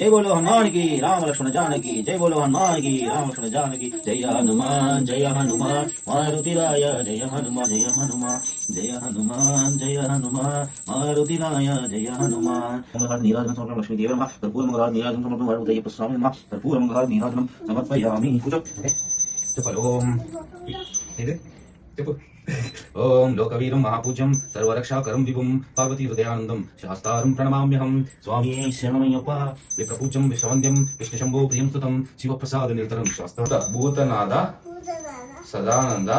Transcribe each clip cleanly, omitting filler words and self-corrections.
जय बोलो हनुमान की राम लक्ष्मण जानकी। जय बोलो हनुमान की राम लक्ष्मण जानकी। जय हनुमान मारुतिराय जय हनुमान जय हनुमान जय हनुमान जय हनुमान मारुतिराय जय हनुमान। मंगलहार नीराजनं समर्पयामि लक्ष्मी देवी नमः। कर्पूर मंगलहार नीराजनं समर्पयामि वायुदेव स्वामी नमः। कर्पूर मंगलहार नीराजनं समर्पयामि। చెప్పాలి ఓం ఇది చెప్పు ఓం లోకవీరం మహాపూజ్యం సర్వరక్షాకరం విభుం పార్వతీ హృదయానందం శాస్తారం ప్రణమామ్యహం స్వామి శరణమయ్యప్ప విప్రపూజ్యం విశ్వవంద్యం విష్ణుశంభో ప్రియం స్తుతం శివప్రసాద నిరతరం శాస్త్ర భూతనాద సదానంద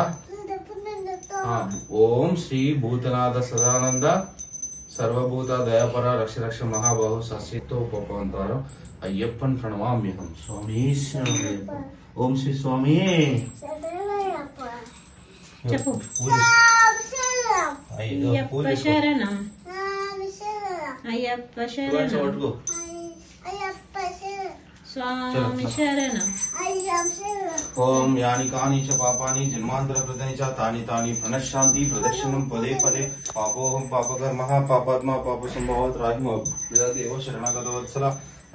ఓం శ్రీ భూతనాద సదానంద సర్వభూత దయాపర రక్ష రక్ష మహాబాహు సస్యతోపవంతారం అయ్యప్పన్ ప్రణమామ్యహం స్వామి శరణమయ్యప్ప. ఓం శ్రీ స్వామి చెప్పు. అయ్యప్ప శరణం అయ్యప్ప శరణం స్వామి శరణం. ఓం యాని కాని చ పాపాని జన్మాంతర కృతాని చ తాని తాని ప్రణశ్శాంతి ప్రదక్షిణం పదే పదే పాపోహం పాపకర్మః పాపాత్మా పాప సంభవాత్ రాహిమో దేవ శరణాగత వత్సల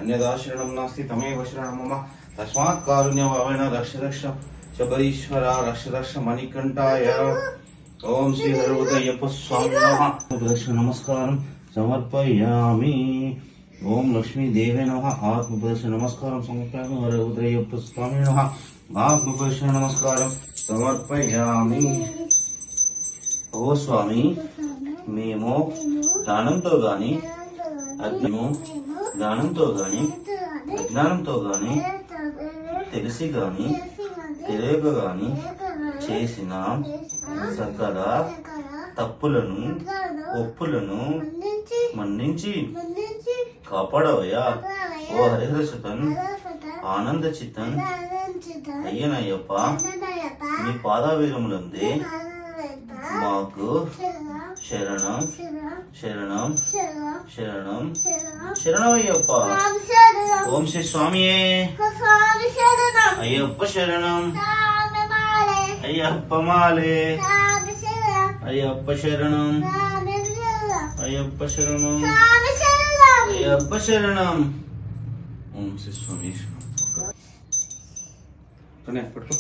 అన్యదా శరణం నాస్తి తమేవ శరణం మమ తస్మాత్ కారుణ్యభావేన రక్ష రక్ష శబరీశ్వర రక్ష రక్ష మణికంఠాయ. ఓం శ్రీ హరివదయ్యప్ప స్వామి నమః. ప్రదక్షిణ నమస్కారం సమర్పయామి. ఓం లక్ష్మీదేవి నమః. ఆత్మప్రదర్శన నమస్కారం సమర్పయామి. హరివదయ్యప్ప స్వామి నమః. ఆత్మప్రదర్శన నమస్కారం సమర్పయామి. ఓ స్వామి, మేము దానంతో గాని అజ్ఞానంతో గాని తెలిసి గాని తెలియక గాని చేసిన సకల తప్పులను ఒప్పులను మన్నించి కాపాడవయ్యా. ఓ హరిహర సుతన్ ఆనంద చిత్తన్ అయ్యనయ్యప్ప, మీ పాదావీరములందే మాకు శరణం శరణం శరణం శరణమయ్యప్ప. ఓం శ్రీ స్వామియే అయ్యప్ప శరణం అయ్యప్ప మాలే అయ్యప్ప శరణం అయ్యప్ప శరణం అయ్యప్ప శరణం. ఓం శ్రీ స్వామి పట్టుకో